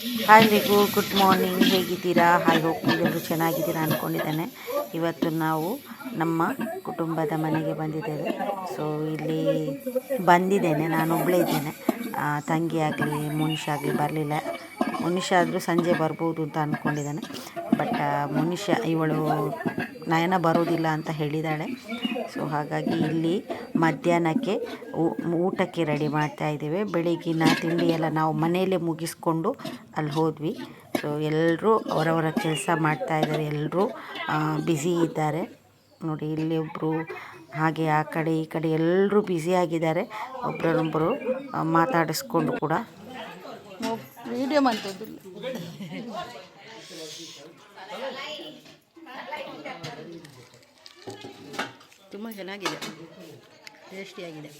Hi ಎಲ್ರಿಗೂ good morning. ಹೇಗಿದ್ದೀರಾ? I hope ನೀವೆಲ್ಲರೂ ಚೆನ್ನಾಗಿದ್ದೀರಾ ಅಂದ್ಕೊಂಡಿದ್ದೇನೆ. ಇವತ್ತು ನಾವು ನಮ್ಮ ಕುಟುಂಬದ ಮನೆಗೆ ಬಂದಿದ್ದೇವೆ. ಸೊ ಇಲ್ಲಿ ಬಂದಿದ್ದೇನೆ, ನಾನು ಒಬ್ಬಳೇ ಇದ್ದೇನೆ. ತಂಗಿ ಆಗಲಿ ಮುನಿಷ್ ಆಗಲಿ ಬರಲಿಲ್ಲ. ಮುನಿಷ್ ಆದರೂ ಸಂಜೆ ಬರ್ಬೋದು ಅಂತ ಅಂದ್ಕೊಂಡಿದ್ದಾನೆ. ಬಟ್ ಮುನಿಷ ಇವಳು ನಯನ ಬರೋದಿಲ್ಲ ಅಂತ ಹೇಳಿದ್ದಾಳೆ. ಸೊ ಹಾಗಾಗಿ ಇಲ್ಲಿ ಮಧ್ಯಾಹ್ನಕ್ಕೆ ಊಟಕ್ಕೆ ರೆಡಿ ಮಾಡ್ತಾ ಇದ್ದೇವೆ. ಬೆಳಿಗ್ಗಿನ ತಿಂಡಿ ಎಲ್ಲ ನಾವು ಮನೆಯಲ್ಲೇ ಮುಗಿಸ್ಕೊಂಡು ಅಲ್ಲಿ ಹೋದ್ವಿ. ಸೊ ಎಲ್ಲರೂ ಅವರವರ ಕೆಲಸ ಮಾಡ್ತಾ ಇದ್ದಾರೆ, ಎಲ್ಲರೂ ಬ್ಯುಸಿ ಇದ್ದಾರೆ ನೋಡಿ. ಇಲ್ಲಿ ಒಬ್ಬರು ಹಾಗೆ ಆ ಕಡೆ ಈ ಕಡೆ ಎಲ್ಲರೂ ಬ್ಯುಸಿಯಾಗಿದ್ದಾರೆ, ಒಬ್ಬರನ್ನೊಬ್ಬರು ಮಾತಾಡಿಸ್ಕೊಂಡು ಕೂಡ. ವಿಡಿಯೋ ಮಾಡ್ತಿದ್ದಿಲ್ಲ. ತುಂಬ ಚೆನ್ನಾಗಿದೆ, ಟೇಸ್ಟಿಯಾಗಿದೆ.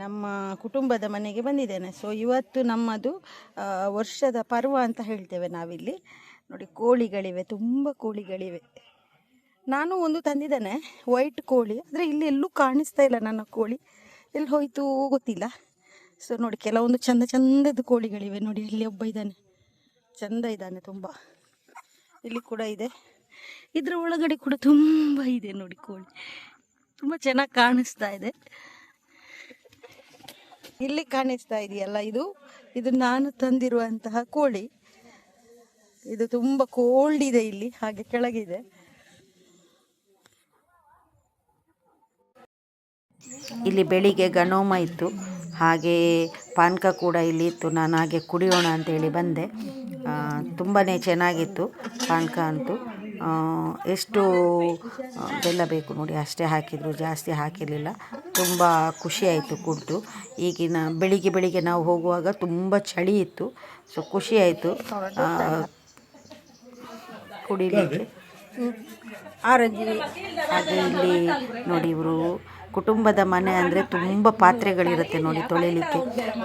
ನಮ್ಮ ಕುಟುಂಬದ ಮನೆಗೆ ಬಂದಿದ್ದೇನೆ. ಸೊ ಇವತ್ತು ನಮ್ಮದು ವರ್ಷದ ಪರ್ವ ಅಂತ ಹೇಳ್ತೇವೆ ನಾವಿಲ್ಲಿ. ನೋಡಿ ಕೋಳಿಗಳಿವೆ, ತುಂಬ ಕೋಳಿಗಳಿವೆ. ನಾನು ಒಂದು ತಂದಿದ್ದೇನೆ ವೈಟ್ ಕೋಳಿ, ಆದರೆ ಇಲ್ಲಿ ಎಲ್ಲೂ ಕಾಣಿಸ್ತಾ ಇಲ್ಲ ನನ್ನ ಕೋಳಿ, ಎಲ್ಲಿ ಹೋಯಿತು ಗೊತ್ತಿಲ್ಲ. ಸೊ ನೋಡಿ ಕೆಲವೊಂದು ಚಂದ ಚಂದದ ಕೋಳಿಗಳಿವೆ ನೋಡಿ. ಇಲ್ಲಿ ಒಬ್ಬ ಇದ್ದಾನೆ, ಚಂದ ಇದ್ದಾನೆ ತುಂಬ. ಇಲ್ಲಿ ಕೂಡ ಇದೆ, ಇದರ ಒಳಗಡೆ ಕೂಡ ತುಂಬ ಇದೆ ನೋಡಿ ಕೋಳಿ, ತುಂಬ ಚೆನ್ನಾಗಿ ಕಾಣಿಸ್ತಾ ಇದೆ. ಇಲ್ಲಿ ಕಾಣಿಸ್ತಾ ಇದೆಯಲ್ಲ, ಇದು ನಾನು ತಂದಿರುವಂತಹ ಕೋಳಿ. ಇದು ತುಂಬ ಕೋಲ್ಡ್ ಇದೆ ಇಲ್ಲಿ, ಹಾಗೆ ಕೆಳಗಿದೆ. ಇಲ್ಲಿ ಬೆಳಿಗ್ಗೆ ಗಣೋಮ ಇತ್ತು, ಹಾಗೆ ಪಾನಕ ಕೂಡ ಇಲ್ಲಿ ಇತ್ತು. ನಾನು ಹಾಗೆ ಕುಡಿಯೋಣ ಅಂತೇಳಿ ಬಂದೆ. ತುಂಬಾ ಚೆನ್ನಾಗಿತ್ತು ಪಾನಕ ಅಂತೂ. ಎಷ್ಟು ಬೆಲ್ಲ ಬೇಕು ನೋಡಿ ಅಷ್ಟೇ ಹಾಕಿದರು, ಜಾಸ್ತಿ ಹಾಕಿರಲಿಲ್ಲ. ತುಂಬ ಖುಷಿಯಾಯಿತು ಕುಡಿದು. ಈಗಿನ ಬೆಳಿಗ್ಗೆ ನಾವು ಹೋಗುವಾಗ ತುಂಬ ಚಳಿ ಇತ್ತು, ಸೊ ಖುಷಿಯಾಯಿತು ಕುಡಿಲಿಕ್ಕೆ. ಹಾಗೆ ಇಲ್ಲಿ ನೋಡಿ, ಇವರು ಕುಟುಂಬದ ಮನೆ ಅಂದರೆ ತುಂಬ ಪಾತ್ರೆಗಳಿರುತ್ತೆ ನೋಡಿ ತೊಳಿಲಿಕ್ಕೆ.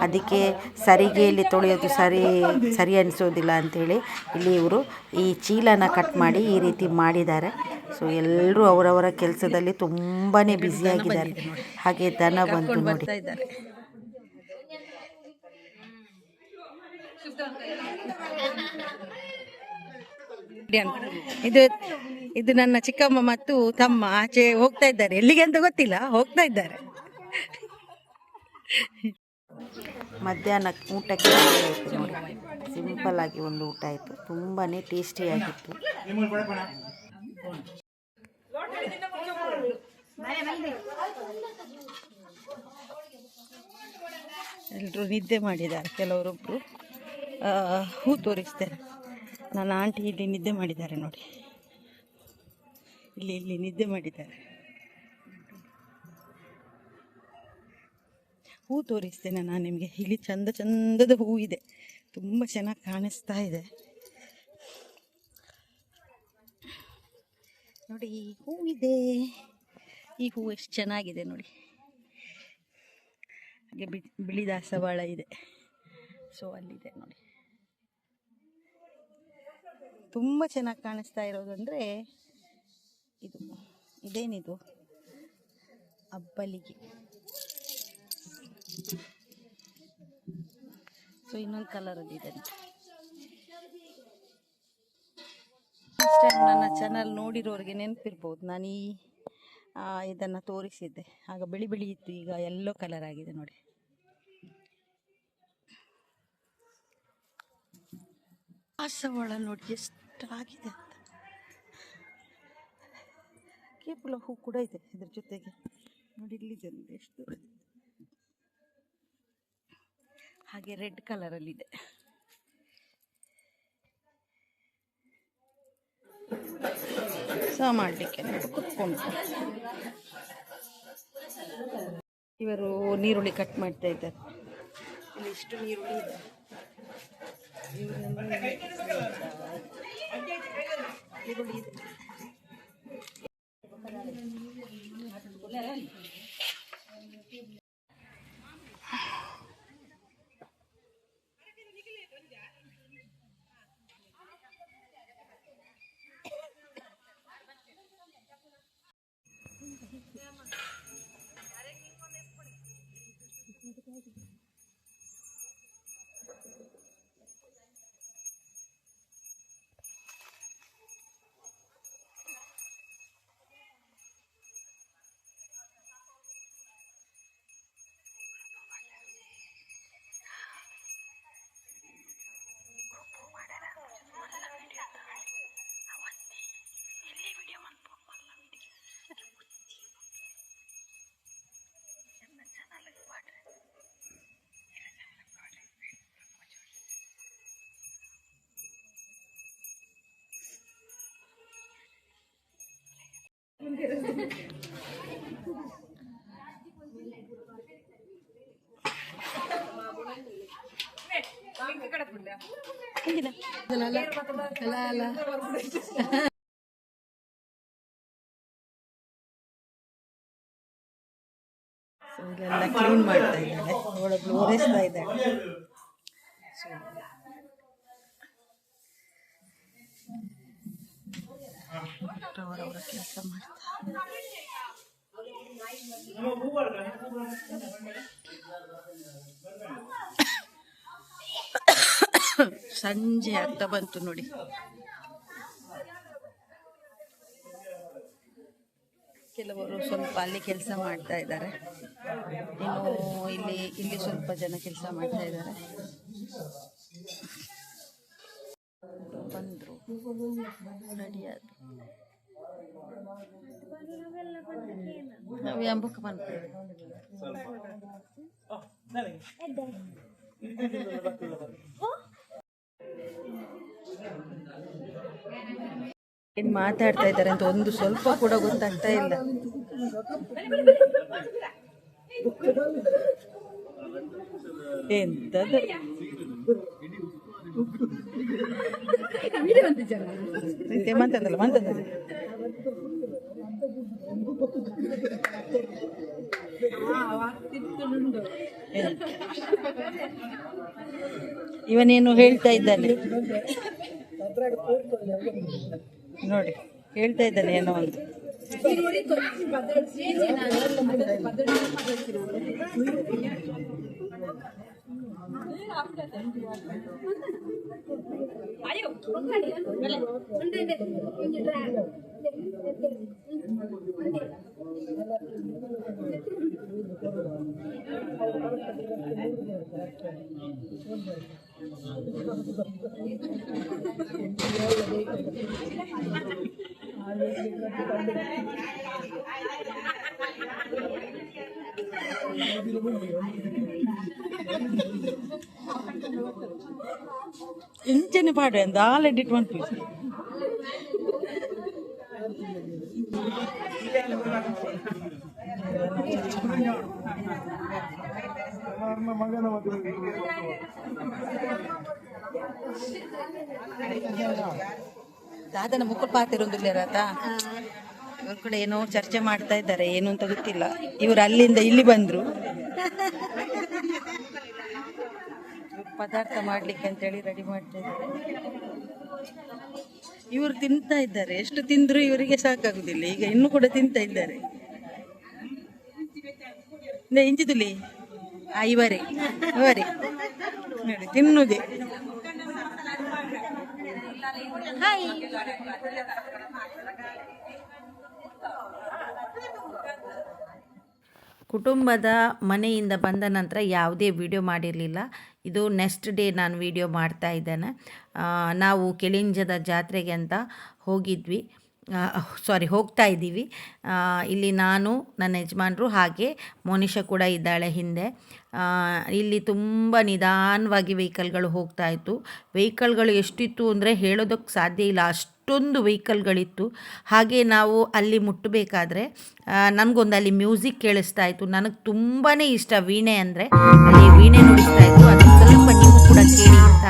ಅದಕ್ಕೆ ಸರಿಗೆಯಲ್ಲಿ ತೊಳೆಯೋದು ಸರಿ ಅನಿಸೋದಿಲ್ಲ ಅಂಥೇಳಿ ಇಲ್ಲಿ ಇವರು ಈ ಚೀಲನ ಕಟ್ ಮಾಡಿ ಈ ರೀತಿ ಮಾಡಿದ್ದಾರೆ. ಸೊ ಎಲ್ಲರೂ ಅವರವರ ಕೆಲಸದಲ್ಲಿ ತುಂಬಾ ಬ್ಯುಸಿಯಾಗಿದ್ದಾರೆ. ಹಾಗೆ ದನ ಬಂತು ನೋಡಿ. ಇದು ನನ್ನ ಚಿಕ್ಕಮ್ಮ ಮತ್ತು ತಮ್ಮ ಆಚೆ ಹೋಗ್ತಾ ಇದ್ದಾರೆ, ಎಲ್ಲಿಗೆ ಅಂತ ಗೊತ್ತಿಲ್ಲ, ಹೋಗ್ತಾ ಇದ್ದಾರೆ. ಮಧ್ಯಾಹ್ನ ಊಟಕ್ಕೆ ಆಯಿತು ನೋಡಿ, ಸಿಂಪಲ್ ಆಗಿ ಒಂದು ಊಟ ಆಯಿತು, ತುಂಬಾ ಟೇಸ್ಟಿಯಾಗಿತ್ತು. ಎಲ್ಲರೂ ನಿದ್ದೆ ಮಾಡಿದ್ದಾರೆ, ಕೆಲವರೊಬ್ಬರು ಹೂ ತೋರಿಸ್ತಾರೆ. ನನ್ನ ಆಂಟಿ ಇಲ್ಲಿ ನಿದ್ದೆ ಮಾಡಿದ್ದಾರೆ ನೋಡಿ, ಇಲ್ಲಿ ನಿದ್ದೆ ಮಾಡಿದ್ದಾರೆ. ಹೂ ತೋರಿಸ್ತೇನೆ ನಾನು ನಿಮಗೆ. ಇಲ್ಲಿ ಚಂದ ಚಂದದ ಹೂ ಇದೆ, ತುಂಬ ಚೆನ್ನಾಗಿ ಕಾಣಿಸ್ತಾ ಇದೆ ನೋಡಿ. ಈ ಹೂ ಇದೆ, ಈ ಹೂ ಎಷ್ಟು ಚೆನ್ನಾಗಿದೆ ನೋಡಿ. ಹಾಗೆ ಬಿಳಿ ದಾಸವಾಳ ಇದೆ, ಸೊ ಅಲ್ಲಿದೆ ನೋಡಿ. ತುಂಬ ಚೆನ್ನಾಗಿ ಕಾಣಿಸ್ತಾ ಇರೋದು ಅಂದರೆ ಇದೇನಿದು ಅಬ್ಬಲಿಗೆ. ಸೊ ಇನ್ನೊಂದು ಕಲರಲ್ಲಿ ಇದೆ. ಫಸ್ಟ್ ಟೈಮ್ ನನ್ನ ಚಾನಲ್ ನೋಡಿರೋರಿಗೆ ನೆನಪಿರ್ಬೋದು, ನಾನು ಇದನ್ನು ತೋರಿಸಿದ್ದೆ. ಆಗ ಬಿಳಿ ಇತ್ತು, ಈಗ ಯೆಲ್ಲೋ ಕಲರ್ ಆಗಿದೆ ನೋಡಿ. ದಾಸವಾಳ ನೋಡಿ ಎಷ್ಟು ಆಗಿದೆ ಅಂತ. ಕೇಪುಲ ಹೂ ಕೂಡ ಇದೆ ಇದ್ರ ಜೊತೆಗೆ ನೋಡಿ, ಇಲ್ಲಿದೆ ಎಷ್ಟು. ಹಾಗೆ ರೆಡ್ ಕಲರಲ್ಲಿದೆ. ಸಹ ಮಾಡಲಿಕ್ಕೆ ಕುತ್ಕೊಂಡು ಇವರು ನೀರುಳ್ಳಿ ಕಟ್ ಮಾಡ್ತಾ ಇದ್ದಾರೆ. ಇಲ್ಲಿ ಇಷ್ಟು ನೀರುಳ್ಳಿ ಇದೆ. ಈರುಳ್ಳಿ ಇದೆ. ಸೊ ಇಲ್ಲೆಲ್ಲ ಕ್ಲೀನ್ ಮಾಡ್ತಾ ಇದ್ದಾಳೆ, ಅವಳೊಬ್ಳು ಒರೆಸ್ತಾ ಇದ್ದಾಳೆ. ಸೊ ಅವರವರ ಕೆಲಸ ಮಾಡ್ತಾರೆ. ಸಂಜೆ ಆಗ್ತಾ ಬಂತು ನೋಡಿ. ಕೆಲವರು ಸ್ವಲ್ಪ ಅಲ್ಲಿ ಕೆಲಸ ಮಾಡ್ತಾ ಇದ್ದಾರೆ, ಇನ್ನು ಇಲ್ಲಿ ಸ್ವಲ್ಪ ಜನ ಕೆಲಸ ಮಾಡ್ತಾ ಇದ್ದಾರೆ. ಬಂದರು, ರೆಡಿ ಆದ್ರು. ನಾವು ಎಂಬಕ್ಕೆ ಬಂದ್ವಿ. ಏನ್ ಮಾತಾಡ್ತಾ ಇದ್ದಾರೆ ಅಂತ ಒಂದು ಸ್ವಲ್ಪ ಕೂಡ ಗೊತ್ತಾಗ್ತಾ ಇಲ್ಲ. ಎಂತದ್ದು ಮಂತಂದಲ್ಲ ಇವನೇನು ಹೇಳ್ತಾ ಇದ್ದಾನೆ ನೋಡಿ, ಹೇಳ್ತಾ ಇದ್ದಾನೆ ಏನೋ ಒಂದು. ಇಂಚನೆ ಪಾಡು ಅಂತ ಆಲ್ರೆಡಿ 20 ದಾದನ ಮುಕ್ಕಳು ಪಾತಿರೊಂದಿಲ್ಲ ರಾತ. ಇವ್ರು ಕೂಡ ಏನೋ ಚರ್ಚೆ ಮಾಡ್ತಾ ಇದ್ದಾರೆ, ಏನು ಅಂತ ಗೊತ್ತಿಲ್ಲ. ಇವರು ಅಲ್ಲಿಂದ ಇಲ್ಲಿ ಬಂದ್ರು ಪದಾರ್ಥ ಮಾಡ್ಲಿಕ್ಕೆ ಅಂತೇಳಿ ರೆಡಿ ಮಾಡ್ತಾ ಇದ್ದಾರೆ. ಇವರು ತಿಂತಾ ಇದ್ದಾರೆ, ಎಷ್ಟು ತಿಂದ್ರು ಇವರಿಗೆ ಸಾಕಾಗುದಿಲ್ಲ. ಈಗ ಇನ್ನೂ ಕೂಡ ತಿಂತಾ ಇದ್ದಾರೆ. ಇಂಚಿದುಲಿ ಇವರೇ ನೋಡಿ ತಿನ್ನುವುದೇ. ಕುಟುಂಬದ ಮನೆಯಿಂದ ಬಂದ ನಂತರ ಯಾವುದೇ ವಿಡಿಯೋ ಮಾಡಿರಲಿಲ್ಲ. ಇದು ನೆಕ್ಸ್ಟ್ ಡೇ ನಾನು ವಿಡಿಯೋ ಮಾಡ್ತಾ ಇದ್ದೇನೆ. ನಾವು ಕೆಳಿಂಜದ ಜಾತ್ರೆಗೆ ಅಂತ ಹೋಗ್ತಾ ಇದ್ದೀವಿ. ಇಲ್ಲಿ ನಾನು, ನನ್ನ ಯಜಮಾನರು, ಹಾಗೆ ಮೋನಿಶಾ ಕೂಡ ಇದ್ದಾಳೆ ಹಿಂದೆ. ಇಲ್ಲಿ ತುಂಬ ನಿಧಾನವಾಗಿ ವೆಹಿಕಲ್ಗಳು ಹೋಗ್ತಾ ಇತ್ತು. ವೆಹಿಕಲ್ಗಳು ಎಷ್ಟಿತ್ತು ಅಂದರೆ ಹೇಳೋದಕ್ಕೆ ಸಾಧ್ಯ ಇಲ್ಲ, ಅಷ್ಟೊಂದು ವೆಹಿಕಲ್ಗಳಿತ್ತು. ಹಾಗೆ ನಾವು ಅಲ್ಲಿ ಮುಟ್ಟಬೇಕಾದ್ರೆ ನನಗೊಂದು ಅಲ್ಲಿ ಮ್ಯೂಸಿಕ್ ಕೇಳಿಸ್ತಾ ಇತ್ತು. ನನಗೆ ತುಂಬಾ ಇಷ್ಟ ವೀಣೆ ಅಂದರೆ, ಅಲ್ಲಿ ವೀಣೆ ನುಡಿಸ್ತಾ ಇತ್ತು. ಅದು ಸ್ವಲ್ಪ ನೀವು ಕೂಡ ಕೇಳಿ ಅಂತ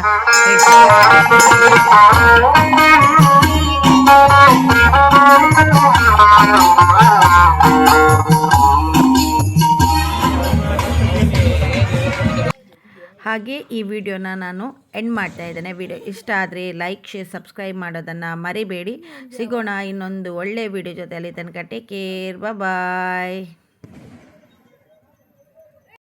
ಹಾಗೆ ಈ ವಿಡಿಯೋನ ನಾನು ಎಂಡ್ ಮಾಡ್ತಾ ಇದ್ದೇನೆ. ವಿಡಿಯೋ ಇಷ್ಟ ಆದರೆ ಲೈಕ್, ಶೇರ್, ಸಬ್ಸ್ಕ್ರೈಬ್ ಮಾಡೋದನ್ನು ಮರಿಬೇಡಿ. ಸಿಗೋಣ ಇನ್ನೊಂದು ಒಳ್ಳೆಯ ವಿಡಿಯೋ ಜೊತೆ. ಅಲ್ಲಿ ತನಕ ಟೇಕ್ ಕೇರ್, ಬಾಯ್.